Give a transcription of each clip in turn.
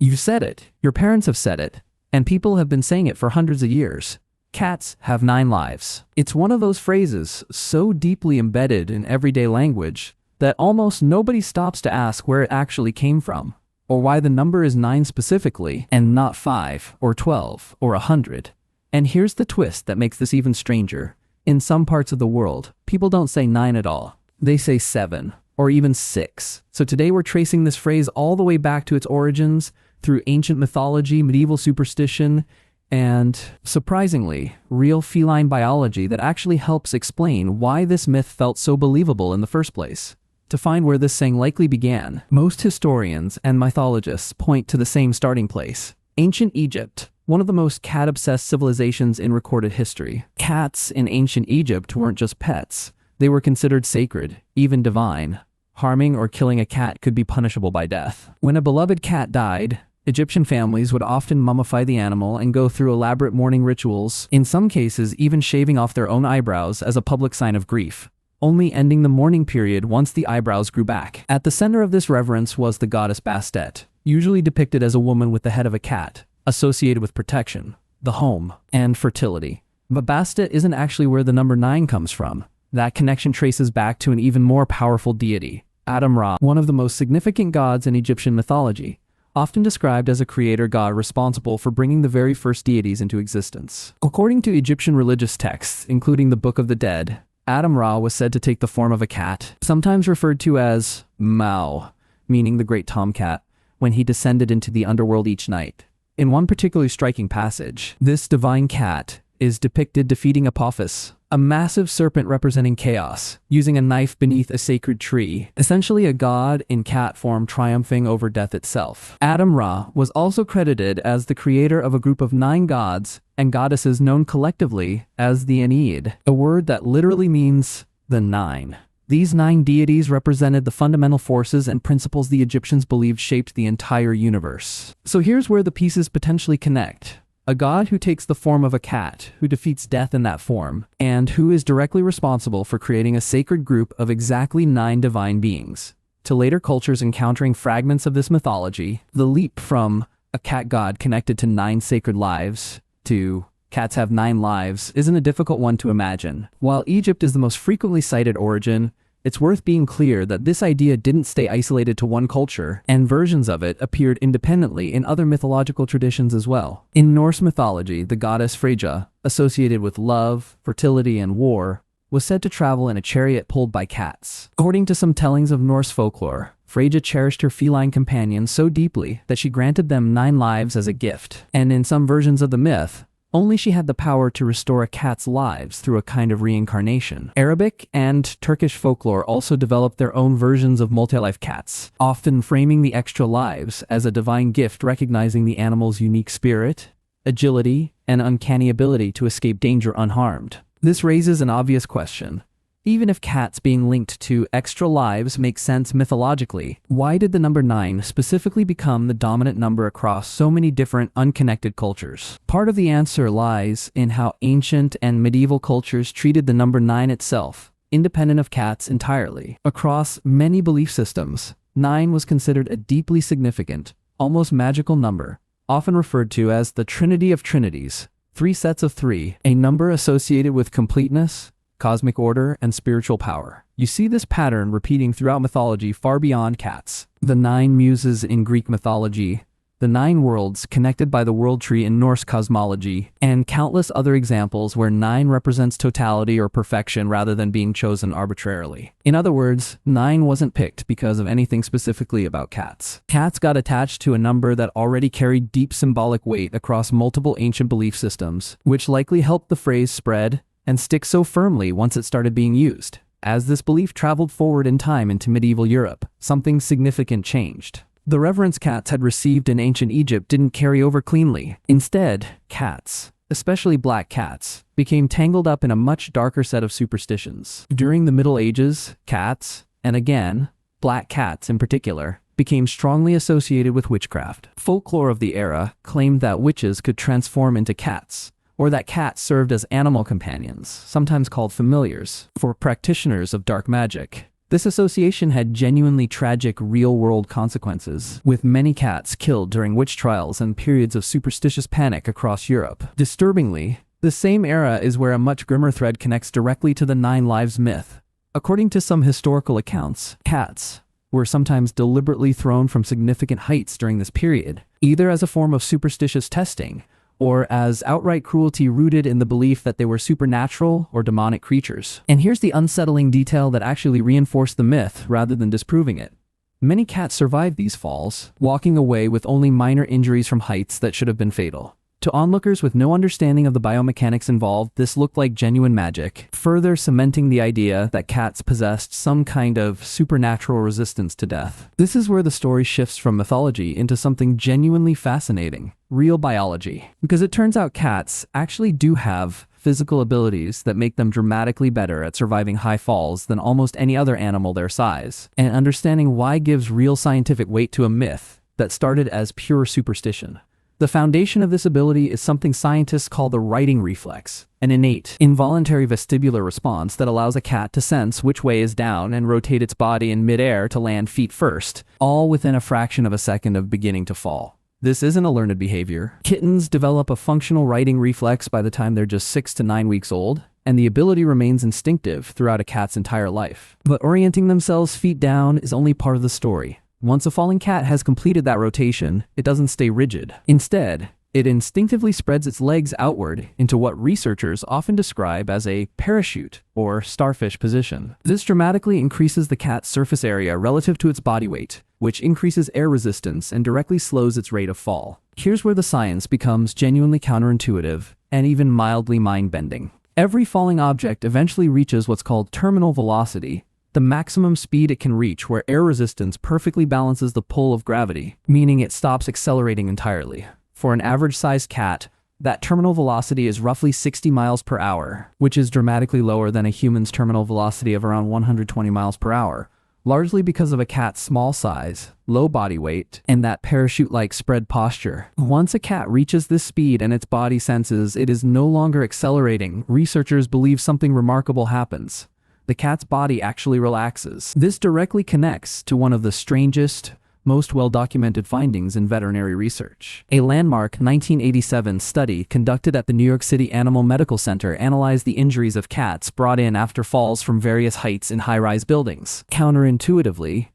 You've said it, your parents have said it, and people have been saying it for hundreds of years. Cats have 9 lives. It's one of those phrases so deeply embedded in everyday language that almost nobody stops to ask where it actually came from, or why the number is 9 specifically, and not 5, or 12, or 100. And here's the twist that makes this even stranger. In some parts of the world, people don't say 9 at all. They say 7, or even 6. So today we're tracing this phrase all the way back to its origins, through ancient mythology, medieval superstition, and, surprisingly, real feline biology that actually helps explain why this myth felt so believable in the first place. To find where this saying likely began, most historians and mythologists point to the same starting place: ancient Egypt, one of the most cat-obsessed civilizations in recorded history. Cats in ancient Egypt weren't just pets. They were considered sacred, even divine. Harming or killing a cat could be punishable by death. When a beloved cat died, Egyptian families would often mummify the animal and go through elaborate mourning rituals, in some cases even shaving off their own eyebrows as a public sign of grief, only ending the mourning period once the eyebrows grew back. At the center of this reverence was the goddess Bastet, usually depicted as a woman with the head of a cat, associated with protection, the home, and fertility. But Bastet isn't actually where the number 9 comes from. That connection traces back to an even more powerful deity, Atum-Ra, one of the most significant gods in Egyptian mythology, often described as a creator god responsible for bringing the very first deities into existence. According to Egyptian religious texts, including the Book of the Dead, Atum-Ra was said to take the form of a cat, sometimes referred to as Mao, meaning the great Tomcat, when he descended into the underworld each night. In one particularly striking passage, this divine cat is depicted defeating Apophis, a massive serpent representing chaos, using a knife beneath a sacred tree, essentially a god in cat form triumphing over death itself. Atum-Ra was also credited as the creator of a group of 9 gods and goddesses known collectively as the Ennead, a word that literally means the 9. These 9 deities represented the fundamental forces and principles the Egyptians believed shaped the entire universe. So here's where the pieces potentially connect. A god who takes the form of a cat, who defeats death in that form, and who is directly responsible for creating a sacred group of exactly 9 divine beings. To later cultures encountering fragments of this mythology, the leap from a cat god connected to 9 sacred lives to cats have 9 lives isn't a difficult one to imagine. While Egypt is the most frequently cited origin, it's worth being clear that this idea didn't stay isolated to one culture, and versions of it appeared independently in other mythological traditions as well. In Norse mythology, the goddess Freyja, associated with love, fertility, and war, was said to travel in a chariot pulled by cats. According to some tellings of Norse folklore, Freyja cherished her feline companions so deeply that she granted them 9 lives as a gift, and in some versions of the myth, only she had the power to restore a cat's lives through a kind of reincarnation. Arabic and Turkish folklore also developed their own versions of multi-life cats, often framing the extra lives as a divine gift recognizing the animal's unique spirit, agility, and uncanny ability to escape danger unharmed. This raises an obvious question. Even if cats being linked to extra lives make sense mythologically, why did the number 9 specifically become the dominant number across so many different unconnected cultures? Part of the answer lies in how ancient and medieval cultures treated the number 9 itself, independent of cats entirely. Across many belief systems, 9 was considered a deeply significant, almost magical number, often referred to as the Trinity of Trinities, 3 sets of 3, a number associated with completeness, cosmic order, and spiritual power. You see this pattern repeating throughout mythology far beyond cats. The 9 muses in Greek mythology, the 9 worlds connected by the world tree in Norse cosmology, and countless other examples where 9 represents totality or perfection rather than being chosen arbitrarily. In other words, 9 wasn't picked because of anything specifically about cats. Cats got attached to a number that already carried deep symbolic weight across multiple ancient belief systems, which likely helped the phrase spread and stick so firmly once it started being used. As this belief traveled forward in time into medieval Europe, something significant changed. The reverence cats had received in ancient Egypt didn't carry over cleanly. Instead, cats, especially black cats, became tangled up in a much darker set of superstitions. During the Middle Ages, cats, and again, black cats in particular, became strongly associated with witchcraft. Folklore of the era claimed that witches could transform into cats, or that cats served as animal companions, sometimes called familiars, for practitioners of dark magic. This association had genuinely tragic real-world consequences, with many cats killed during witch trials and periods of superstitious panic across Europe. Disturbingly, the same era is where a much grimmer thread connects directly to the 9 lives myth. According to some historical accounts, cats were sometimes deliberately thrown from significant heights during this period, either as a form of superstitious testing or as outright cruelty rooted in the belief that they were supernatural or demonic creatures. And here's the unsettling detail that actually reinforced the myth rather than disproving it. Many cats survived these falls, walking away with only minor injuries from heights that should have been fatal. To onlookers with no understanding of the biomechanics involved, this looked like genuine magic, further cementing the idea that cats possessed some kind of supernatural resistance to death. This is where the story shifts from mythology into something genuinely fascinating: real biology. Because it turns out cats actually do have physical abilities that make them dramatically better at surviving high falls than almost any other animal their size. And understanding why gives real scientific weight to a myth that started as pure superstition. The foundation of this ability is something scientists call the righting reflex, an innate, involuntary vestibular response that allows a cat to sense which way is down and rotate its body in midair to land feet first, all within a fraction of a second of beginning to fall. This isn't a learned behavior. Kittens develop a functional righting reflex by the time they're just 6 to 9 weeks old, and the ability remains instinctive throughout a cat's entire life. But orienting themselves feet down is only part of the story. Once a falling cat has completed that rotation, it doesn't stay rigid. Instead, it instinctively spreads its legs outward into what researchers often describe as a parachute or starfish position. This dramatically increases the cat's surface area relative to its body weight, which increases air resistance and directly slows its rate of fall. Here's where the science becomes genuinely counterintuitive and even mildly mind-bending. Every falling object eventually reaches what's called terminal velocity, the maximum speed it can reach where air resistance perfectly balances the pull of gravity, meaning it stops accelerating entirely. For an average-sized cat, that terminal velocity is roughly 60 miles per hour, which is dramatically lower than a human's terminal velocity of around 120 miles per hour, largely because of a cat's small size, low body weight, and that parachute-like spread posture. Once a cat reaches this speed and its body senses it is no longer accelerating, researchers believe something remarkable happens. The cat's body actually relaxes. This directly connects to one of the strangest, most well-documented findings in veterinary research. A landmark 1987 study conducted at the New York City Animal Medical Center analyzed the injuries of cats brought in after falls from various heights in high-rise buildings. Counterintuitively,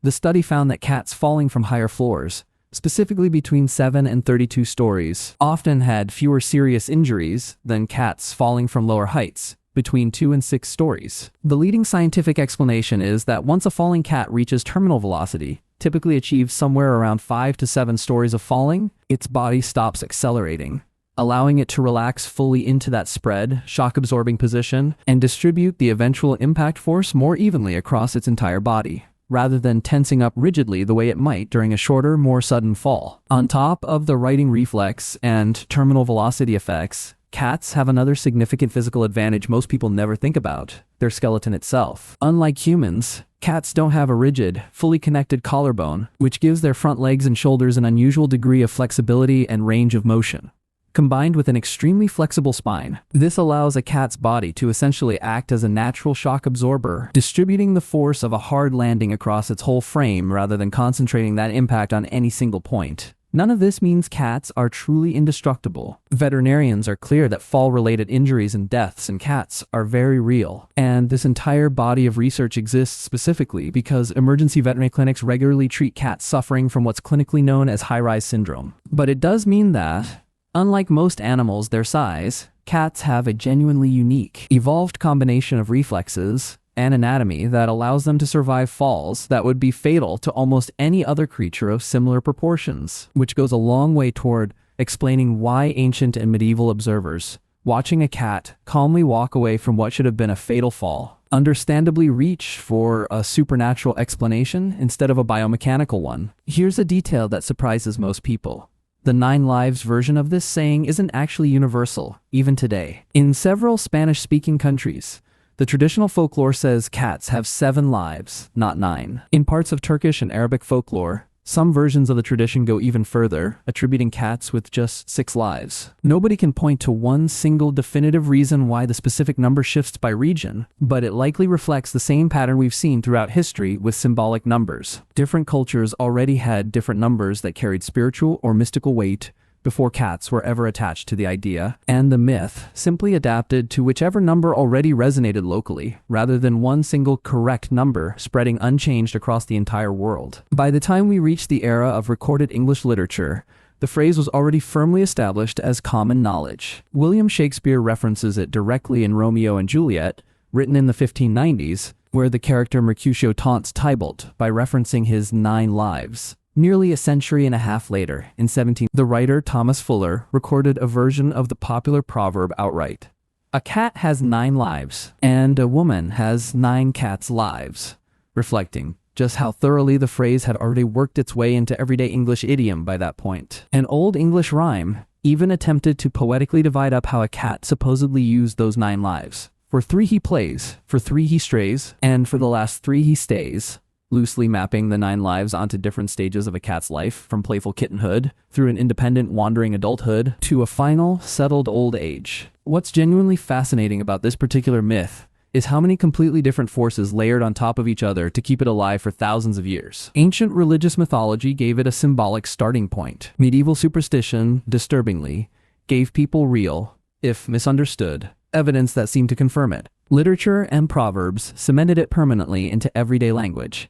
the study found that cats falling from higher floors, specifically between 7 and 32 stories, often had fewer serious injuries than cats falling from lower heights, between 2 and 6 stories. The leading scientific explanation is that once a falling cat reaches terminal velocity, typically achieves somewhere around 5 to 7 stories of falling, its body stops accelerating, allowing it to relax fully into that spread, shock-absorbing position, and distribute the eventual impact force more evenly across its entire body, rather than tensing up rigidly the way it might during a shorter, more sudden fall. On top of the righting reflex and terminal velocity effects, cats have another significant physical advantage most people never think about: their skeleton itself. Unlike humans, cats don't have a rigid, fully connected collarbone, which gives their front legs and shoulders an unusual degree of flexibility and range of motion. Combined with an extremely flexible spine, this allows a cat's body to essentially act as a natural shock absorber, distributing the force of a hard landing across its whole frame rather than concentrating that impact on any single point. None of this means cats are truly indestructible. Veterinarians are clear that fall-related injuries and deaths in cats are very real, and this entire body of research exists specifically because emergency veterinary clinics regularly treat cats suffering from what's clinically known as high-rise syndrome. But it does mean that, unlike most animals their size, cats have a genuinely unique, evolved combination of reflexes and anatomy that allows them to survive falls that would be fatal to almost any other creature of similar proportions, which goes a long way toward explaining why ancient and medieval observers, watching a cat calmly walk away from what should have been a fatal fall, understandably reach for a supernatural explanation instead of a biomechanical one. Here's a detail that surprises most people. The 9 lives version of this saying isn't actually universal, even today. In several Spanish-speaking countries, the traditional folklore says cats have 7 lives, not 9. In parts of Turkish and Arabic folklore, Some versions of the tradition go even further, attributing cats with just 6 lives. Nobody can point to one single definitive reason why the specific number shifts by region, but it likely reflects the same pattern we've seen throughout history with symbolic numbers. Different cultures already had different numbers that carried spiritual or mystical weight before cats were ever attached to the idea, and the myth simply adapted to whichever number already resonated locally, rather than one single correct number spreading unchanged across the entire world. By the time we reached the era of recorded English literature, the phrase was already firmly established as common knowledge. William Shakespeare references it directly in Romeo and Juliet, written in the 1590s, where the character Mercutio taunts Tybalt by referencing his 9 lives. Nearly a century and a half later, in the writer Thomas Fuller recorded a version of the popular proverb outright. A cat has 9 lives, and a woman has 9 cats' lives, reflecting just how thoroughly the phrase had already worked its way into everyday English idiom by that point. An Old English rhyme even attempted to poetically divide up how a cat supposedly used those 9 lives. For 3 he plays, for 3 he strays, and for the last 3 he stays, loosely mapping the 9 lives onto different stages of a cat's life, from playful kittenhood, through an independent wandering adulthood, to a final, settled old age. What's genuinely fascinating about this particular myth is how many completely different forces layered on top of each other to keep it alive for thousands of years. Ancient religious mythology gave it a symbolic starting point. Medieval superstition, disturbingly, gave people real, if misunderstood, evidence that seemed to confirm it. Literature and proverbs cemented it permanently into everyday language.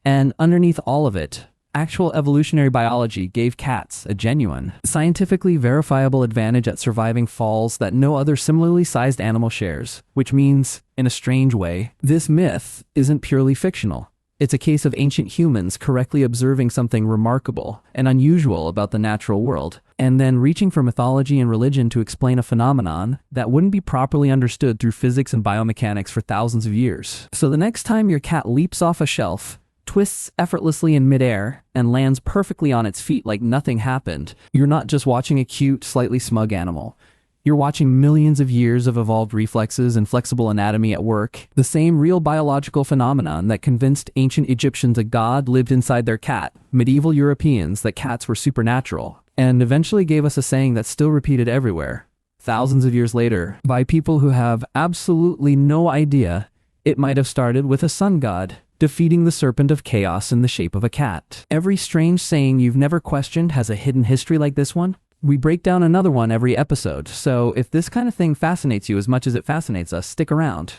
And underneath all of it, actual evolutionary biology gave cats a genuine, scientifically verifiable advantage at surviving falls that no other similarly sized animal shares, which means, in a strange way, this myth isn't purely fictional. It's a case of ancient humans correctly observing something remarkable and unusual about the natural world, and then reaching for mythology and religion to explain a phenomenon that wouldn't be properly understood through physics and biomechanics for thousands of years. So the next time your cat leaps off a shelf, twists effortlessly in midair, and lands perfectly on its feet like nothing happened, you're not just watching a cute, slightly smug animal. You're watching millions of years of evolved reflexes and flexible anatomy at work, the same real biological phenomenon that convinced ancient Egyptians a god lived inside their cat, medieval Europeans that cats were supernatural, and eventually gave us a saying that's still repeated everywhere, thousands of years later, by people who have absolutely no idea it might have started with a sun god defeating the serpent of chaos in the shape of a cat. Every strange saying you've never questioned has a hidden history like this one. We break down another one every episode, so if this kind of thing fascinates you as much as it fascinates us, stick around.